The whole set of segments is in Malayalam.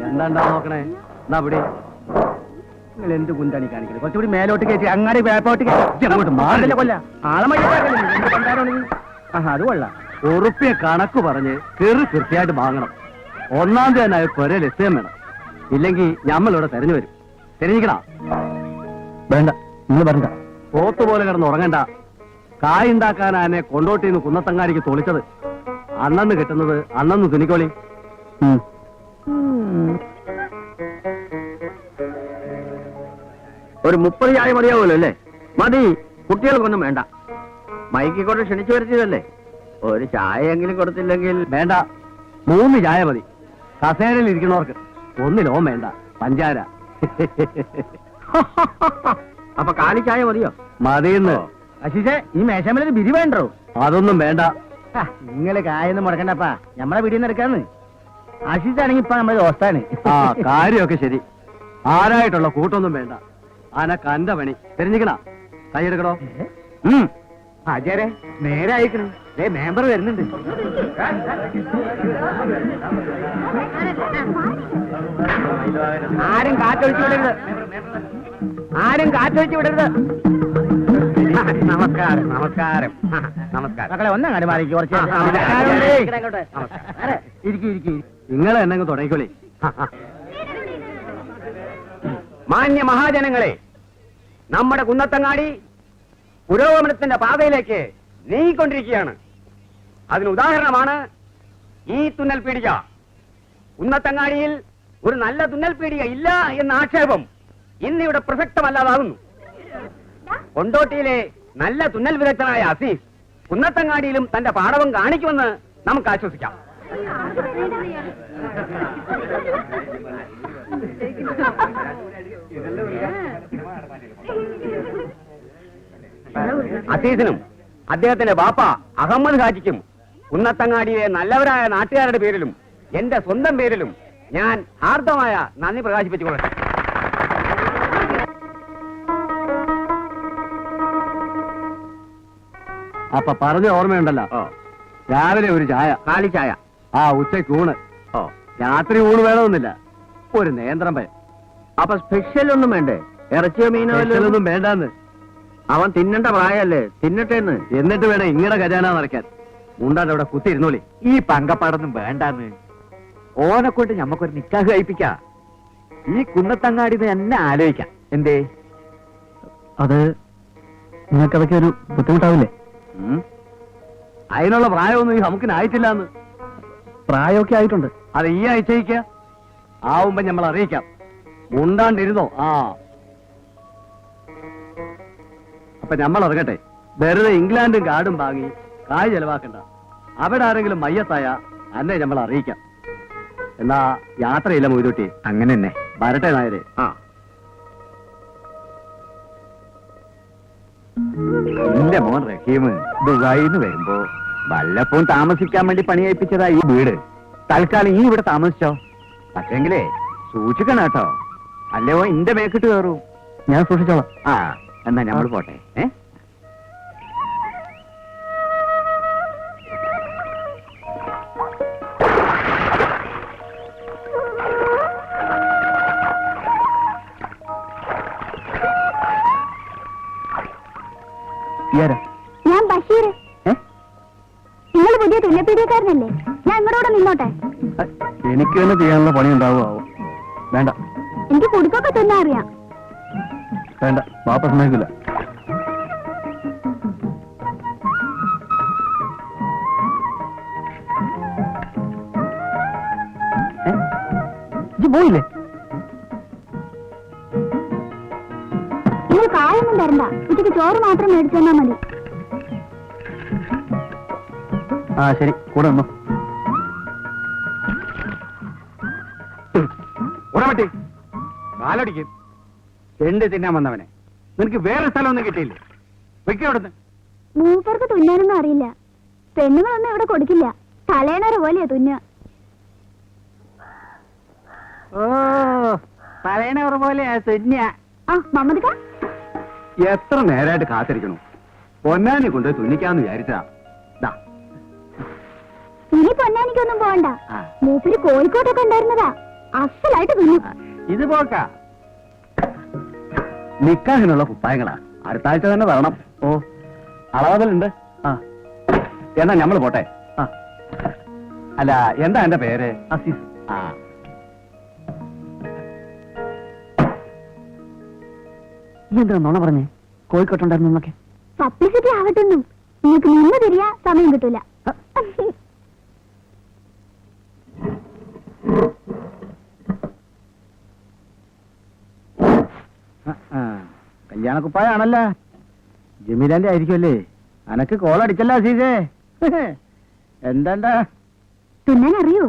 എന്താണ്ടാ നോക്കണേ? എന്നാ ഇവിടെ നിങ്ങൾ എന്ത് കുന്താണി കാണിക്കുന്നത്? കുറച്ചുകൂടി മേലോട്ട് കയറ്റി അങ്ങാടി വേപ്പോട്ട് അങ്ങോട്ട് മാറില്ല കൊല്ല ആളെ അത് കൊള്ളാം. ഉറുപ്പിയ കണക്ക് പറഞ്ഞ് കൃത്യമായിട്ട് വാങ്ങണം. ഒന്നാം തീയതി തന്നെ ഒരേ ലക്ഷ്യം വേണം. ഇല്ലെങ്കിൽ ഞമ്മളിവിടെ തെരഞ്ഞു വരും. തെരഞ്ഞിക്കണ വേണ്ട, നിങ്ങൾ പറഞ്ഞ പോത്തുപോലെ കിടന്ന് ഉറങ്ങണ്ട. കായുണ്ടാക്കാൻ എന്നെ കൊണ്ടോട്ടിന്ന് കുന്നത്തങ്ങാടിക്ക് തോളിച്ചത് അന്നന്ന് കിട്ടുന്നത് അന്നന്ന് തുണിക്കോളി. ഒരു 30 ചായ മതിയാവുമല്ലോ അല്ലേ? മതി, കുട്ടികൾക്കൊന്നും വേണ്ട. മൈക്കിക്കൊണ്ട് ക്ഷണിച്ചു വരുത്തിയതല്ലേ? ഒരു ചായയെങ്കിലും കൊടുത്തില്ലെങ്കിൽ വേണ്ട. 3 ചായ മതി. കസേരയിൽ ഇരിക്കുന്നവർക്ക്. 1 ലോം വേണ്ട, പഞ്ചാര. അപ്പൊ കാലി ചായ മതിയോ? മതിയെന്ന്. അശിഷേ, ഈ മേശമേലൊരു ബിരി വേണ്ടോ? അതൊന്നും വേണ്ട. നിങ്ങള് കായൊന്നും മുടക്കണ്ടപ്പാ, ഞമ്മളെ വീടിന്ന് എടുക്കാന്ന്. അശിഷാണെങ്കി ഇപ്പൊ നമ്മളെ ദോസ്താണ്. ആ കാര്യമൊക്കെ ശരി. ആരായിട്ടുള്ള കൂട്ടൊന്നും വേണ്ട. അനക്ക് അന്റെ പണി. തെരഞ്ഞിക്കണ കൈയെടുക്കണോ? ആചാരെ നേരെ അയക്കണം. മെമ്പർ വരുന്നുണ്ട്. ആരും കാറ്റൊഴിച്ചു വിടരുത്. നമസ്കാരം നമസ്കാരം നമസ്കാരം. മക്കളെ ഒന്നങ്ങാട് മാറിക്ക്. കുറച്ച് നിങ്ങളെ എന്നെ തുടങ്ങിക്കോളി. മാന്യ മഹാജനങ്ങളെ, നമ്മുടെ കുന്നത്തങ്ങാടി പുരോഗമനത്തിന്റെ പാതയിലേക്ക് നീങ്ങിക്കൊണ്ടിരിക്കുകയാണ്. അതിന് ഉദാഹരണമാണ് ഈ തുന്നൽ പീടിക. കുന്നത്തങ്ങാടിയിൽ ഒരു നല്ല തുന്നൽ പീടിക ഇല്ല എന്ന ആക്ഷേപം ഇന്നിവിടെ പ്രസക്തമല്ലാതാകുന്നു. കൊണ്ടോട്ടിയിലെ നല്ല തുന്നൽ വിദഗ്ധനായ അസീസ് കുന്നത്തങ്ങാടിയിലും തന്റെ പാടവം കാണിക്കുമെന്ന് നമുക്ക് ആശ്വസിക്കാം. അസീസിനും അദ്ദേഹത്തിന്റെ ബാപ്പ അഹമ്മദ് ഹാജിക്കും കുന്നത്തങ്ങാടിയിലെ നല്ലവരായ നാട്ടുകാരുടെ പേരിലും എന്റെ സ്വന്തം പേരിലും ഞാൻ ഹാർദമായ നന്ദി പ്രകാശിപ്പിച്ചുകൊള്ളട്ടെ. അപ്പൊ പറഞ്ഞ ഓർമ്മയുണ്ടല്ലോ, രാവിലെ ഒരു ചായ, കാലി ചായ. ഉച്ചയ്ക്ക് ഊണ്. രാത്രി ഊണ് വേണമെന്നില്ല, ഒരു നേന്ത്രം പയം. അപ്പൊ സ്പെഷ്യൽ ഒന്നും വേണ്ടേ? ഇറച്ചിയോ മീനോ ഒന്നും വേണ്ടാന്ന്. അവൻ തിന്നണ്ട പ്രായല്ലേ, തിന്നട്ടേന്ന്. എന്നിട്ട് വേണം ഇങ്ങടെ ഖജാന നിറയ്ക്കാൻ. മുണ്ടാണ്ട് അവിടെ കുത്തിയിരുന്നോളി. ഈ പങ്കപ്പാടൊന്നും വേണ്ടാന്ന്. ഓനെ കൊണ്ട് ഞമ്മക്കൊരു നിക്കാഹ് കഴിപ്പിക്കാം. ഈ കുന്നത്തങ്ങാടിന്ന് എന്നെ ആലോചിക്കാം. എന്തേ? അത് നിങ്ങൾക്കതൊക്കെ ഒരു ബുദ്ധിമുട്ടാവില്ലേ? അതിനുള്ള പ്രായമൊന്നും ഈ നമുക്കിനായിട്ടില്ലാന്ന്. പ്രായമൊക്കെ ആയിട്ടുണ്ട്. അത് ഈ ആഴ്ചയ്ക്ക് ആവുമ്പോ നമ്മൾ അറിയിക്കാം. മുണ്ടാണ്ടിരുന്നോ? അപ്പൊ നമ്മൾ ഇറങ്ങട്ടെ. വെറുതെ ഇംഗ്ലണ്ടും കാർഡും വാങ്ങി കായ് ചെലവാക്കണ്ട. അവിടെ ആരെങ്കിലും മയ്യത്തായ അന്നെ നമ്മൾ അറിയിക്കാം. എന്നാ യാത്രയില്ല മൊയ്തൂട്ടി. അങ്ങനെ തന്നെ വരട്ടെ നായരെ. എന്റെ മോൻ റഹീം ദുബായിന്ന് വരുമ്പോ വല്ലപ്പോഴും താമസിക്കാൻ വേണ്ടി പണിയേൽപ്പിച്ചതാ ഈ വീട്. തൽക്കാലം ഈ ഇവിടെ താമസിച്ചോ. പക്ഷെങ്കിലേ സൂക്ഷിക്കണം കേട്ടോ, അല്ലയോ ഇന്റെ മേക്കിട്ട് കയറൂ. ഞാൻ സൂക്ഷിച്ചോളാം. എന്നാ നമ്മൾ പോട്ടെ. ഞാൻ ബഷീർ. നിങ്ങൾ പുതിയ തുന്നപ്പീടിയക്കാരനല്ലേ? ഞാൻ ഇങ്ങോട്ട് നിന്നോട്ടെ? എനിക്ക് തന്നെ ചെയ്യാനുള്ള പണി ഉണ്ടാവുമോ? വേണ്ട. എനിക്ക് കുടുക്കൊക്കെ തുന്നാ അറിയാം. വേണ്ട, വാപ്പ സമ്മതിക്കില്ല. പോയില്ലേ? നിങ്ങൾ കായൊന്നും തരണ്ട. ഉച്ചക്ക് ചോറ് മാത്രം മേടിച്ചു തന്നാ മതി. ശരി, കൂടെ വന്നോ. ഉറവട്ടി കാലടിക്കും. ചെണ്ട് തിന്നാൻ വന്നവനെ നിനക്ക് വേറെ സ്ഥലമൊന്നും കിട്ടിയില്ലേ? വെക്കവിടുന്ന്. മൂപ്പർക്ക് തുന്നാനൊന്നും അറിയില്ല. പെണ്ണുങ്ങളൊന്നും ഇവിടെ കൊടുക്കില്ല. തലേണര പോലെയാ തുന്ന. തലേണവർ പോലെയാ തുന്ന. മമ്മദിക്ക എത്ര നേരമായിട്ട് കാത്തിരിക്കണു? പൊന്നാനെ കൊണ്ട് തുന്നിക്കാന്ന് വിചാരിച്ചാ. ഇനിയിപ്പോ അന്വേഷിച്ചൊന്നും പോകണ്ട. ആ. മൂപ്പര് കോഴിക്കോട്ടൊക്കെ ഉണ്ടായിരുന്നതാ. അസലായിട്ട് തിന്നും. ഇത് പോക്ക നിക്കാഹിനുള്ള കുപ്പായങ്ങളാ. അടുത്ത ആഴ്ച തന്നെ തരണം. ഓ, അളവതലുണ്ട്. ആ, എന്നാ ഞമ്മള് പോട്ടെ. ആ, അല്ല, എന്താ എന്റെ പേര്? അസീസ്. ആ, എന്താ നോണ പറഞ്ഞേ? കോഴിക്കോട്ടുണ്ടായിരുന്നൊക്കെ. പബ്ലിസിറ്റി ആവട്ടെന്നും നിങ്ങൾക്ക് നിന്ന് തിരിയാ സമയം കിട്ടൂല. കല്യാണ കുപ്പായാണല്ലോ. ജമീലാന്റെ ആയിരിക്കുമല്ലേ? അനക്ക് കോളടിച്ചല്ലോ അസീസേ. എന്താ തുന്നാൻ അറിയോ?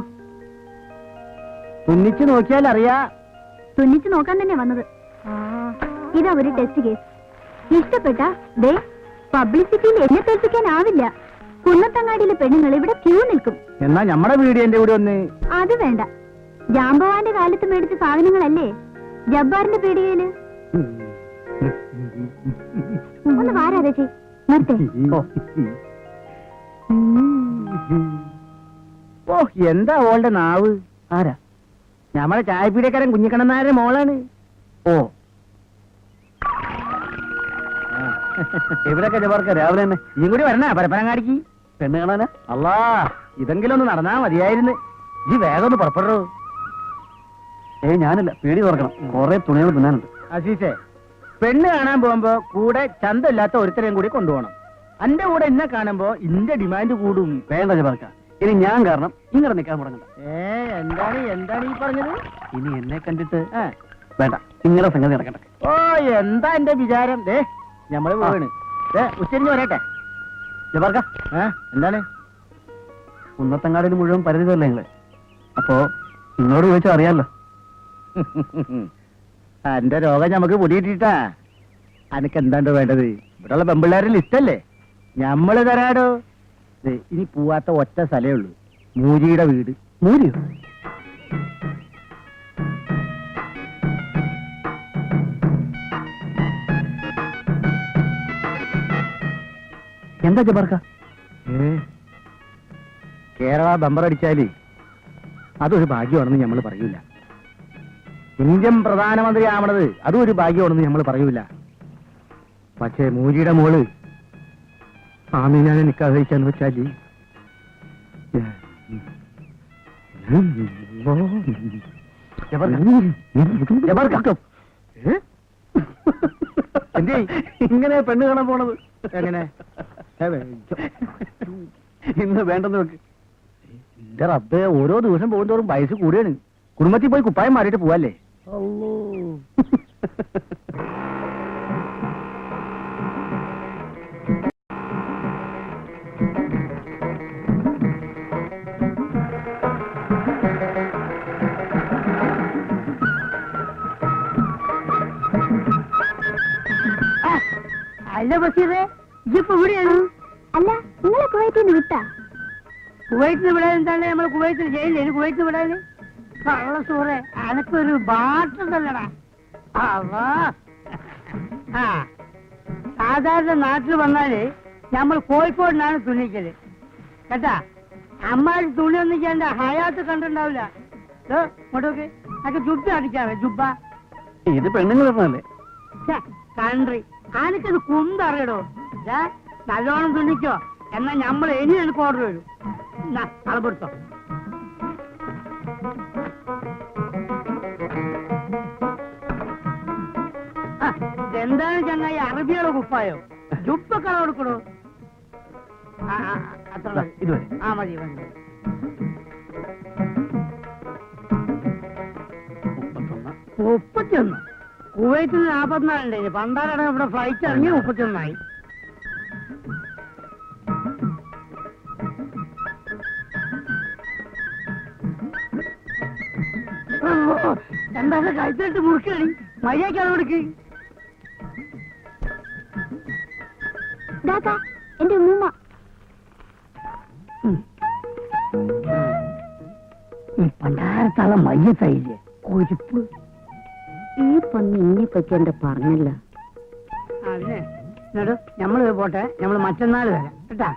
തുന്നിച്ച് നോക്കിയാൽ അറിയാ. തുന്നിച്ച് നോക്കാൻ തന്നെ വന്നത്. ഇതാ ഒരു ടെസ്റ്റ് കേസ്. ഇഷ്ടപ്പെട്ട ദേ പബ്ലിസിറ്റിയിൽ എന്നെ തോൽപ്പിക്കാനാവില്ല. കുന്നത്തങ്ങാടിയിലെ പെണ്ണുങ്ങൾ ഇവിടെ ക്യൂ നിൽക്കും. എന്നാ ഞമ്മടെ വീഡിയോന്റെ കൂടെ ഒന്ന്. അത് വേണ്ട. ജാമ്പവാന്റെ കാലത്ത് മേടിച്ച സാധനങ്ങളല്ലേ ജബ്ബാറിന്റെ പീടികയില്. ഒന്ന് വാരാതേച്ചി നിർത്തേ. ഓ, എന്താ ഓളുടെ നാവ്? ആരാ? ഞമ്മടെ ചായപ്പീടിയക്കാരൻ കുഞ്ഞിക്കണ്ണനാരുടെ മോളാണ്. ഓ, ഇവരൊക്കെ ജബാർക്ക് രാവിലെ തന്നെ ഈ കൂടി വരണ പരപ്പനങ്ങാടിക്ക് പെണ്ണ് കാണാനാ. അല്ലാ, ഇതെങ്കിലും ഒന്ന് നടന്നാ മതിയായിരുന്നു. ഈ വേഗം ഒന്ന് പുറപ്പെടൂ. ഞാനില്ല, പേടി തുറക്കണം. കുറെ തുണികൾ തിന്നാനുണ്ട്. അസീസേ, പെണ്ണ് കാണാൻ പോകുമ്പോ കൂടെ ചന്തമില്ലാത്ത ഒരുത്തരെയും കൂടി കൊണ്ടുപോകണം. എന്റെ കൂടെ എന്നെ കാണുമ്പോ ഇന്റെ ഡിമാൻഡ് കൂടും. വേണ്ട ജബാർക്ക, ഇനി ഞാൻ കാരണം ഇങ്ങനെ നിൽക്കാൻ തുടങ്ങണ്ട. എന്താണ് ഈ പറഞ്ഞത്? ഇനി എന്നെ കണ്ടിട്ട് വേണ്ട, ഇങ്ങനെ സംഗതി നടക്കട്ടെ. ഓ, എന്താ എന്റെ വിചാരം? ഞമ്മള് പോവാണ്. ഉച്ചരിഞ്ഞ് വരട്ടെ ജബാർക്ക. എന്താണ്? കുന്നത്തങ്ങാടിന് മുഴുവൻ പരിചയമല്ലേ നിങ്ങള്? അപ്പോ നിങ്ങളോട് ചോദിച്ചാൽ അറിയാലോ. എന്റെ രോഗം ഞമ്മക്ക് പൊടിയിട്ടാ. അനക്ക് എന്താണ്ടോ വേണ്ടത്? ഇവിടെയുള്ള പെമ്പിള്ളേരുടെ ലിസ്റ്റല്ലേ ഞമ്മള് തരാടോ. ഇനി പോവാത്ത ഒറ്റ സ്ഥലേ ഉള്ളൂ, മൂജിയുടെ വീട്. മൂരിയോ? എന്താ ജബാർക്ക? കേരള ബമ്പറടിച്ചാല് അതൊരു ഭാഗ്യമാണെന്ന് നമ്മൾ പറയൂല. ഇന്ത്യൻ പ്രധാനമന്ത്രി ആവണത് അതും ഒരു ഭാഗ്യമാണെന്ന് നമ്മൾ പറയൂല. പക്ഷേ മൂജിയുടെ മോള് ആമീനാനെ നിക്കാഹ് കഴിക്കാന്ന് വെച്ചാല് എന്തേ ഇങ്ങനെ പെണ്ണ് കാണാൻ പോണത്? എങ്ങനെ ഇന്ന് വേണ്ടെന്ന് വെക്ക്. എന്റെ റബ്ബേ, ഓരോ ദിവസം പോകുന്നതോറും വയസ്സ് കൂടിയാണ്. കുടുംബത്തിൽ പോയി കുപ്പായം മാറിയിട്ട് പോവല്ലേ? അല്ല ബഷീറേ, ഇപ്പൊ ഇവിടെയാണ്? അല്ല, നിങ്ങളെ കുവൈറ്റിൽ നിന്ന് വിട്ടാ? കുവൈറ്റിന് വിടാൻ എന്താണ്? നമ്മൾ കുവൈറ്റിൽ ജയിലില്ല, കുവൈറ്റിന് വിടാന് കള്ള സൂറേ, അനക്കൊരു ബാട്ടുണ്ടല്ലടാ. ആ, സാധാരണ നാട്ടിൽ വന്നാല് നമ്മൾ കോഴിക്കോടിനാണ് തുണിക്കല് കേട്ടാ. അമ്മാര് തുണി ഒന്നും ചെയ്യണ്ട, ഹയാത്ത് കണ്ടിട്ടുണ്ടാവില്ല. ഇങ്ങോട്ടൊക്കെ അതൊക്കെ ജുബ്ബ അടിക്കാവേ, ജുബ്ബ. ഇത് പെണ്ണുങ്ങൾ പറഞ്ഞല്ലേ? കൺട്രി ആനക്കത് കുന്തറിയടോ. നല്ലോണം തുണിക്കോ, എന്നാ നമ്മൾ ഇനി എനിക്ക് ഓർഡർ വരും. അളപ്പെടുത്തോ. എന്താണ് ചങ്ങായി, അറബിയുടെ കുപ്പായോ? ജുപ്പൊക്കെ കൊടുക്കണോ? അത്ര ഇതുവരെ. ആ മതി മതി. 31. കുവൈറ്റിൽ 44 പണ്ടാരാണ് ഇവിടെ ഫ്ലൈറ്റ് ഇറങ്ങി 31. എന്താണ് കഴിച്ചിട്ട് മുറുക്കണി? മര്യാദ കൊടുക്ക്. എന്റെ ഉമ്മ ഈ പണ്ടാരത്താളെ മയ്യത്തായില്ലേ കൊഴുപ്പ്. ഈ പന്നി ഇന്നെ പറ്റി എന്റെ പറഞ്ഞില്ല. അതിനെ എന്നിട്ട് നമ്മള് പോട്ടെ, നമ്മള് മറ്റന്നാൾ വരാം കേട്ടാ.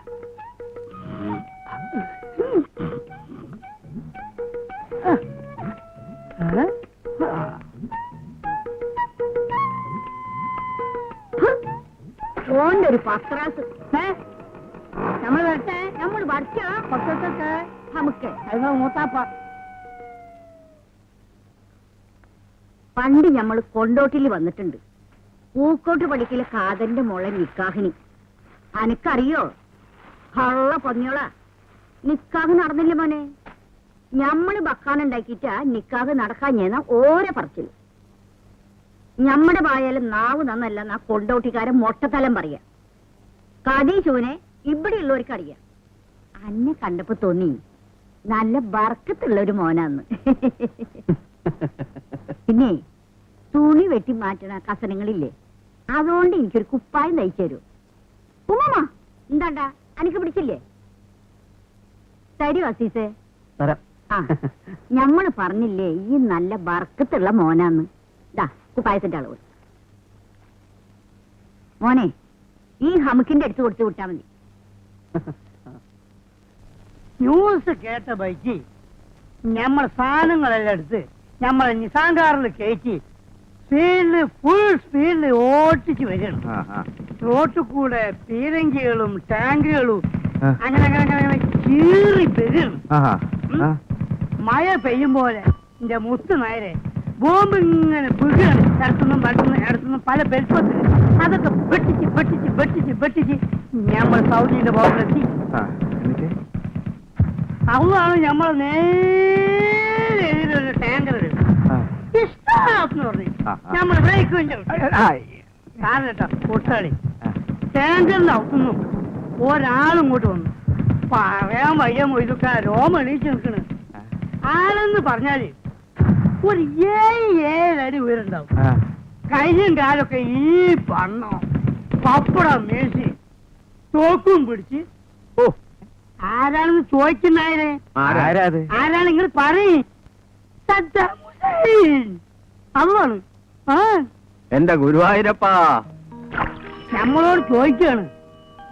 ഒരു പത്രാസ് നമ്മൾ വരട്ടെ നമ്മൾ വരച്ചാ പത്രത്തൊക്കെ നമുക്ക് അത് മൂത്താപ്പ പണ്ട് ഞമ്മള് കൊണ്ടോട്ടിൽ വന്നിട്ടുണ്ട്. പൂക്കോട്ട് പഠിക്കലെ കാതന്റെ മോളെ നിക്കാഹിന്. അനക്കറിയോ? കള്ള പന്നിയോളാ. നിക്കാഹ് നടന്നില്ല മോനെ. ഞമ്മള് ബക്കാനുണ്ടാക്കിട്ടാ നിക്കാഹ് നടക്കാഞ്ഞേന്ന ഓരോ പറച്ചില്. ഞമ്മടെ വായാലും നാവ് നന്നല്ലെന്നാ കൊണ്ടോട്ടിക്കാരൻ മൊട്ടത്തലം പറയാ. കടീശൂനെ ഇവിടെയുള്ളവർക്ക് അറിയാം. അന്നെ കണ്ടപ്പോ തോന്നി നല്ല ബർക്കത്തുള്ള ഒരു മോനാന്ന്. പിന്നെ തുണി വെട്ടി മാറ്റണ കസനങ്ങളില്ലേ, അതുകൊണ്ട് എനിക്കൊരു കുപ്പായം തയ്ച്ചു തരൂ. ഉമ്മ എന്താണ്ടാ അനക്ക് പിടിച്ചില്ലേ? തരൂ അസീസേ. ആ ഞമ്മള് പറഞ്ഞില്ലേ ഈ നല്ല ബർക്കത്തുള്ള മോനാന്ന്. ഇതാ കുപ്പായത്തിന്റെ അളവ്. മോനെ ഈ ഹമുക്കിന്റെ അടുത്ത് കൊടുത്തു വിട്ടാ മതി. ന്യൂസ് കേട്ട ബൈക്ക് നമ്മൾ സാധനങ്ങളെല്ലാം എടുത്ത് നമ്മളെ നിസാൻ കാറിൽ കയറ്റി ഫുൾ സ്പീഡിൽ ഓട്ടിച്ച് വരികയാണ്. റോട്ടിൽ കൂടെ പീരങ്കികളും ടാങ്കുകളും അങ്ങനെ അങ്ങനെ അങ്ങനെ അങ്ങനെ കീറി വരികയാണ്. മഴ പെയ്യും പോലെ എന്റെ മുത്ത് നേരെ ബോംബ് ഇങ്ങനെ വീഴുകയാണ്. അടുത്തുനിന്നും പല ബെൽപ്പത്തിൽ അതൊക്കെ വെട്ടിച്ച് വെട്ടിച്ച് വെട്ടിച്ച് വെട്ടിച്ച് നമ്മൾ സൗദിയുടെ ബോംബിലെത്തി. അതാണ് നമ്മൾ നേരെ എതിരൊരു ടാങ്കർ ഇഷ്ടം പറഞ്ഞു നമ്മൾ ബ്രേക്ക് കാരണം കേട്ടോ കൊട്ടാളി ടാങ്കറിന്റെ അവിടുന്നു ഒരാളും ഇങ്ങോട്ട് വന്നു. പറയാൻ വയ്യ മൊയ്തുക്ക രോമം എണീച്ച് നിൽക്കണ്. ആരെന്ന് പറഞ്ഞാല് ഒരു 7 അടി ഉയരുണ്ടാവും. കയ്യും കാലൊക്കെ ഈ പണ്ണോ പപ്പടം മേശി തോക്കും പിടിച്ച് ആരാണെന്ന് ചോദിക്കുന്നായരെ ആരാണ് നിങ്ങൾ പറയും. അതാണ് എന്റെ ഗുരുവായൂരപ്പാ നമ്മളോട് ചോദിക്കാണ്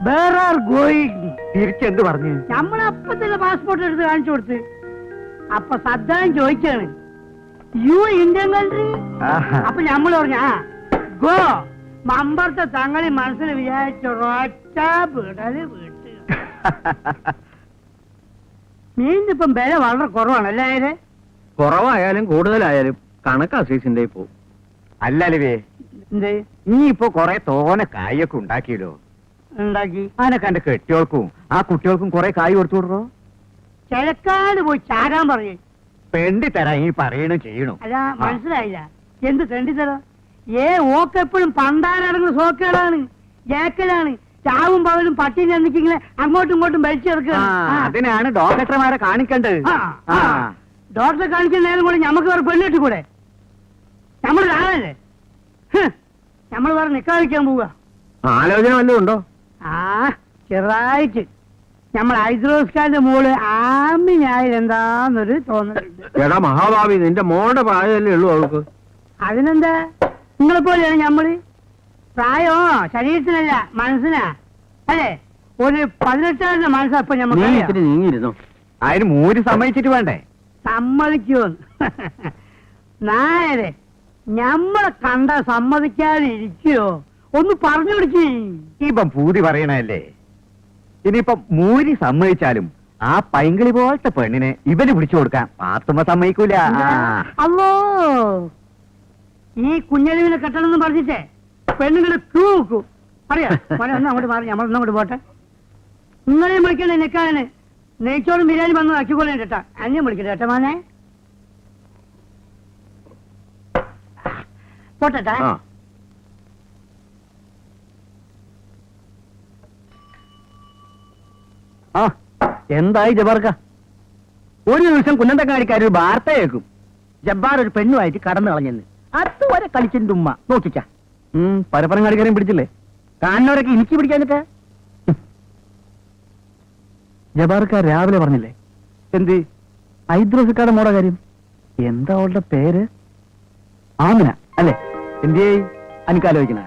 വേർ ആർ ഗോയിങ്. തിരിച്ചെന്ത് പറഞ്ഞു? നമ്മളപ്പ തന്നെ പാസ്പോർട്ട് എടുത്ത് കാണിച്ചു കൊടുത്ത്. അപ്പൊ സദ്ദാൻ ചോദിക്കാണ് യു ഇന്ത്യൻ കൺട്രി. അപ്പൊ നമ്മൾ പറഞ്ഞ ഗോ മമ്പറത്തെ തങ്ങളി മനസ്സിൽ വിചാരിച്ചൊരൊറ്റ വിടല് വീട്ട്. മീനിപ്പം വില വളരെ കുറവാണല്ലേ? കുറവായാലും കൂടുതലായാലും കണക്കാ സീസിന്റെ പോവും. അല്ലല്ലേ എന്ത് നീ ഇപ്പൊ കൊറേ തോനെ കായൊക്കെ ഉണ്ടാക്കിയല്ലോ. ഉണ്ടാക്കി അതിനൊക്കെ എന്റെ കെട്ടിയോൾക്കും ആ കുട്ടികൾക്കും കൊറേ കായ് കൊടുത്തു വിടറോ. ചിലക്കാട് പോയി ചാരാൻ പറയേ. പെണ്ടി തരാ ഈ പറയണു ചെയ്യണു. അല്ല മനസ്സിലായില്ല. എന്ത് തെണ്ടിത്തരോ? ഓക്കെപ്പോഴും പണ്ടാരടങ്ങുന്ന സോക്കേടാണ്, ജാക്കലാണ്. ചാവും പകലും പട്ടിനെ എന്തെങ്കിലും അങ്ങോട്ടും ഇങ്ങോട്ടും വലിച്ചെടുക്കുക. അതിനാണ് ഡോക്ടർമാരെ കാണിക്കേണ്ടത്. ഡോക്ടറെ കാണിക്കുന്ന നേരം കൂടെ ഞമ്മക്ക് വേറെ പെണ്ണിട്ട് കൂടെ. നമ്മൾ ആളല്ലേ നമ്മൾ വേറെ നിക്കാതിരിക്കാൻ പോവുക. ആലോചന വല്ലതും ഉണ്ടോ? ചെറുതായിട്ട് നമ്മൾ ഹൈദ്രോസ്കാന്റെ മോള് ആമിനായാലും എന്താന്നൊരു തോന്നലുണ്ട്. എടാ മഹാഭാവി, നിന്റെ മോളുടെ പ്രായമല്ലേ ഉള്ളൂ അവൾക്ക്. അതിനെന്താ? നിങ്ങളെപ്പോലെയാണ് ഞമ്മള്. പ്രായോ ശരീരത്തിനല്ല മനസ്സിനാ. അല്ലേ? ഒരു 18 മനസ്സപ്പൊ ഞമ്മക്ക് നീങ്ങിരുന്നു. അതിന് മൂര് സമ്മതിച്ചിട്ട് വേണ്ടേ? സമ്മതിക്കുമെന്ന് നായരെ ഞമ്മളെ കണ്ട സമ്മതിക്കാതെ ഇരിക്കുവോ? ഒന്ന് പറഞ്ഞു കൊടുക്കി. ഇപ്പം പൂതി പറയണല്ലേ. ഇനിയിപ്പം മൂരി സമ്മതിച്ചാലും ആ പൈങ്കിളി പോലത്തെ പെണ്ണിനെ ഇവന് പിടിച്ചു കൊടുക്കാൻ പാത്തുമ്മ സമ്മതിക്കൂല. അല്ലോ ഈ കുഞ്ഞലിവിനെ കെട്ടണമെന്ന് പറഞ്ഞിട്ടേ പെണ്ണുങ്ങള് ക്യൂ വെക്കും. അറിയാം ഒന്ന് അങ്ങോട്ട് മാറി നമ്മളൊന്നും അങ്ങോട്ട് പോട്ടെ. ഇന്നലെയും വിളിക്കണേ നിൽക്കാന് നെയ്ച്ചോറും ബിരിയാണി വന്ന് ആക്കിക്കൊള്ളേ കേട്ടാ. അന്യം വിളിക്കട്ടെ കേട്ടോ മാനെ. പോട്ടെ. എന്തായി ജബ്ബാർക്ക? ഒരു ദിവസം കുന്നന്തക്കാരിക്കാർ ഒരു വാർത്ത കേൾക്കും, ജബ്ബാർ ഒരു പെണ്ണുമായിട്ട് കടന്നു കളഞ്ഞെന്ന്. അതുവരെ കളിച്ചിന്റെ ഉമ്മ നോക്കിച്ച പരപ്പരം കാണിക്കാരെയും പിടിച്ചില്ലേ? കാണുന്നവരൊക്കെ എനിക്ക് പിടിക്കാനിട്ട്. ജബ്ബാർക്ക രാവിലെ പറഞ്ഞില്ലേ എന്ത് ഹൈദ്രോസിക്കാരുടെ മോടെ കാര്യം? എന്താ അവളുടെ പേര്? ആമിന അല്ലേ? എന്തേ എനിക്കാലോചിക്കണ?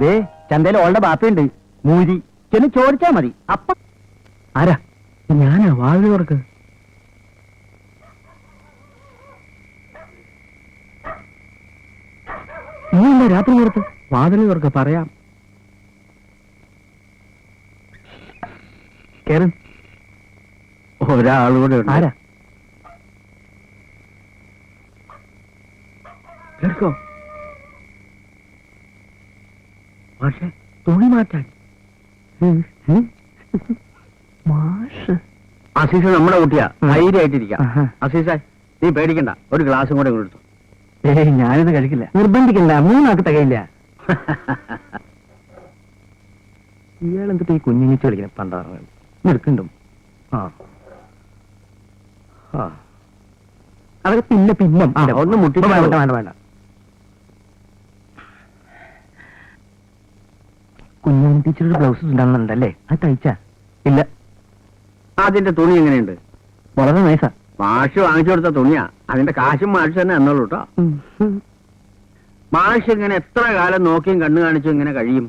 ദേ ചന്തയിൽ അവളുടെ ബാപ്പയുണ്ട് മൂരി. ചെന്ന് ചോദിച്ചാ മതി. അപ്പ ആരാ? ഞാനാ വാതിൽ തുറക്ക്. നീ എന്താ രാത്രി പുറത്ത്? വാതിൽ തുറക്ക് പറയാം. കേറ്. ഒരാളൂടെ ഉണ്ട്. ആരാ? കേൾക്കോ? പക്ഷേ തുണി മാറ്റാൻ മാഷ്. അസീസ നമ്മുടെ കുട്ടിയാ, ധൈര്യമായിട്ടിരിക്കാം. ആഹാ. അസീസ, നീ പേടിക്കണ്ട, ഒരു ഗ്ലാസും കൂടെ കൊടുത്തു. ഏയ് ഞാനിത് കഴിക്കില്ല. നിർബന്ധിക്കണ്ട, 3 ആൾക്ക് തികയില്ല. ഇയാളെന്തിട്ട് ഈ കുഞ്ഞിങ്ങിച്ച് കളിക്കണം? പണ്ടാറ് നിൽക്കണ്ടും. ആ ആ അതൊക്കെ പിന്നെ പിന്നം ഒന്ന് മുട്ടി. വേണ്ട വേണ്ട വേണ്ട. കുഞ്ഞാൻ ടീച്ചറുടെ ബ്ലൗസ് ഉണ്ടാകുന്നുണ്ടല്ലേ? അത് തയ്ച്ചാ? ഇല്ല. അതിന്റെ തുണി എങ്ങനെയുണ്ട്? വളരെ നൈസാ. മാഷ് വാങ്ങിച്ചു കൊടുത്ത തുണിയാ, അതിന്റെ കാശും മാഷ് തന്നെ എന്നോളൂ കേട്ടോ. മാഷ് ഇങ്ങനെ എത്ര കാലം നോക്കിയും കണ്ണു കാണിച്ചും ഇങ്ങനെ കഴിയും?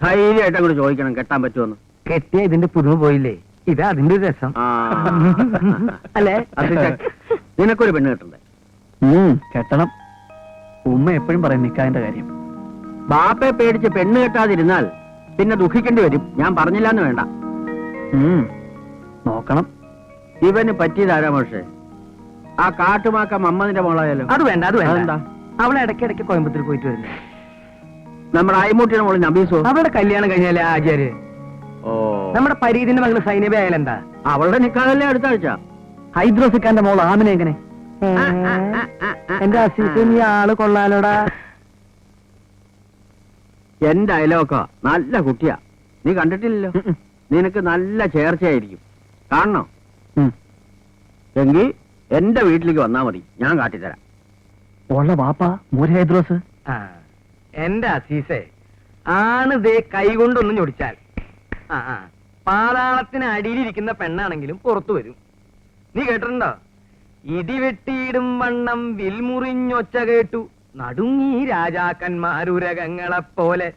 ധൈര്യമായിട്ട് അങ്ങോട്ട് ചോദിക്കണം, കെട്ടാൻ പറ്റുമെന്ന്. കെട്ടിയ ഇതിന്റെ പുതുമ പോയില്ലേ? ഇതാ അതിന്റെ ഒരു രസം. ആ. അല്ലേ? അസീസ, നിനക്കൊരു പെണ്ണ് കെട്ടണ്ടേ? കെട്ടണം. ഉമ്മ എപ്പോഴും പറയും നിക്കാതിന്റെ കാര്യം. ബാപ്പയെ പേടിച്ച് പെണ്ണ് കെട്ടാതിരുന്നാൽ പിന്നെ ദുഃഖിക്കേണ്ടി വരും. ഞാൻ പറഞ്ഞില്ലാന്ന് വേണ്ട. നോക്കണം. ഇവന് പറ്റിയതാരാ മാഷേ? ആ കാട്ടുമാക്ക മമ്മതിന്റെ മോളായാലോ? അത് വേണ്ട, അത് വേണ്ട. അതെന്താ? അവളെ ഇടയ്ക്കിടയ്ക്ക് കോയമ്പത്തൂർ പോയിട്ട് വരുന്നു. നമ്മുടെ അയ്മൂട്ടിയുടെ മോള് നബീസോ? അവളുടെ കല്യാണം കഴിഞ്ഞാലേ ആചാര്യ. ഓ, നമ്മുടെ പരീതിന്റെ മകള് സൈനബ ആയാലെന്താ? അവളുടെ നിക്കാതല്ലേ അടുത്ത ആഴ്ച? ഹൈദ്രോസിക്കാന്റെ മോൾ ആമിനെ എങ്ങനെ? എന്റെ അസീസ്, നീ ആള് കൊള്ളാലോടാ. എന്റെ അയലോക്ക നല്ല കുട്ടിയാ, നീ കണ്ടിട്ടില്ലല്ലോ. നിനക്ക് നല്ല ചേർച്ചയായിരിക്കും. കാണണോ? എങ്കിൽ എന്റെ വീട്ടിലേക്ക് വന്നാ മതി, ഞാൻ കാട്ടിത്തരാം. ഉള്ള വാപ്പ മോര് ഹൈദ്രോസ്. എന്റെ അസീസെ, ആണ് ദേ കൈകൊണ്ടൊന്നും ഞൊടിച്ചാൽ പാതാളത്തിന് അടിയിലിരിക്കുന്ന പെണ്ണാണെങ്കിലും പുറത്തു വരും. നീ കേട്ടിട്ടുണ്ടോ? ഇടിവെട്ടിയിടും വണ്ണം വിൽമുറിഞ്ഞൊച്ച കേട്ടു നടുങ്ങി രാജാക്കന്മാരുരകങ്ങളെപ്പോലെ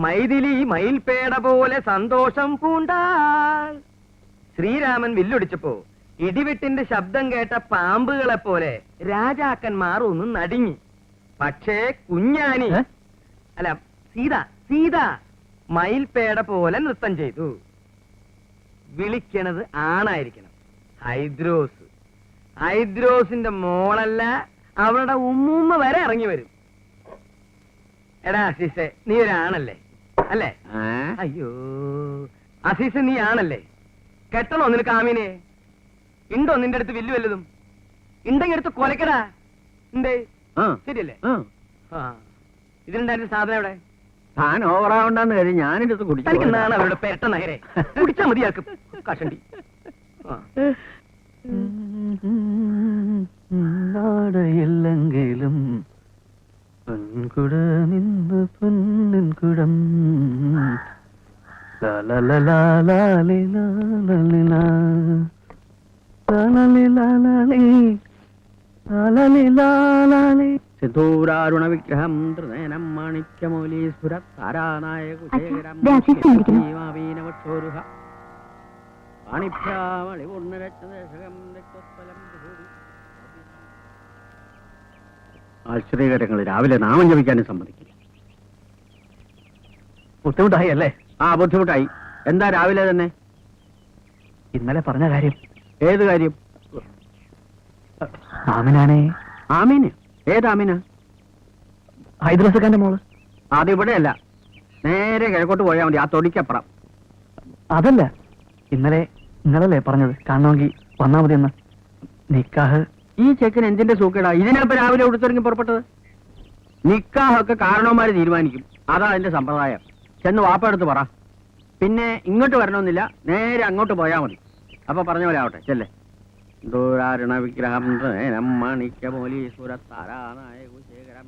മൈഥിലി മയിൽപേട പോലെ സന്തോഷം പൂണ്ടാൾ. ശ്രീരാമൻ വില്ലൊടിച്ചപ്പോ ഇടിവെട്ടിന്റെ ശബ്ദം കേട്ട പാമ്പുകളെ പോലെ രാജാക്കന്മാർ ഒന്ന് നടുങ്ങി. പക്ഷേ കുഞ്ഞാനി അല്ല സീത മയിൽപേട പോലെ നൃത്തം ചെയ്തു. വിളിക്കണത് ആണായിരിക്കണം. ഹൈദ്രോസിന്റെ മോളല്ല, അവളുടെ ഉമ്മൂമ്മ വരെ ഇറങ്ങി വരും. എടാ അസീസെ, നീ ഒരാണല്ലേ? അല്ലേ? അയ്യോ അസീസെ, നീ ആണല്ലേ? കെട്ടണോ നിനക്ക് ആമീനെ? ഉണ്ടോ നിന്റെ അടുത്ത് വില്ലു വല്ലതും? ഉണ്ടെങ്കിൽ എടുത്ത് കൊലക്കടാ. ഉണ്ടേ? ശരിയല്ലേ? ഇതിനുണ്ടായിരുന്ന സാധനം എവിടെ? താൻ ഓവറാവണ്ടെന്ന് കരുതി ഞാനെടുത്ത് കുടിച്ചു. തനിക്കെന്താണ് അവരുടെ പെരട്ട നഗരെ? കുടിച്ചാ മതിയാക്കും കഷണ്ടി. നാടയില്ലെങ്കിലും പെൺകുടമിന്ന് പൊന്നിൻ കുടം സിദ്ധൂരാരുണ വിഗ്രഹം ത്രിനയനം മാണിക്യമൗലീസ്ഫുര താരാനായ കുശേഖരം ആശ്ചര്യകരങ്ങൾ രാവിലെ നാമം ജപിക്കാനും സമ്മതിക്കില്ല. ബുദ്ധിമുട്ടായി അല്ലേ? ആ, ബുദ്ധിമുട്ടായി. എന്താ രാവിലെ തന്നെ? ഇന്നലെ പറഞ്ഞ കാര്യം. ഏത് കാര്യം? ആമിനാണേ. ആമീന്? ഏതാമീന? ഹൈദ്രോസക്കാന്റെ മോള്. അതിവിടെയല്ല, നേരെ കിഴക്കോട്ട് പോയാൽ മതി, ആ തൊടിക്കപ്പുറം. അതല്ല, ഇന്നലല്ലേ പറഞ്ഞത് കാണണമെങ്കിൽ വന്നാ മതി എന്ന്. നിക്കാഹ്. ഈ ചെക്കൻ എന്തിന്റെ സൂക്കേടാ ഇതിനപ്പോ രാവിലെ ഉടുത്തിറങ്ങി പുറപ്പെട്ടത്? നിക്കാഹൊക്കെ കാരണവന്മാര് തീരുമാനിക്കും, അതാ അതിന്റെ സമ്പ്രദായം. ചെന്ന് വാപ്പ പറ. പിന്നെ ഇങ്ങോട്ട് വരണമെന്നില്ല, നേരെ അങ്ങോട്ട് പോയാ മതി. അപ്പൊ പറഞ്ഞ പോലെ ആവട്ടെ, ചെല്ലേ. ദൂരാരുണ വിഗ്രഹം മാണിക്യമൗലീശ്വര താരാനായ കുശേഖരം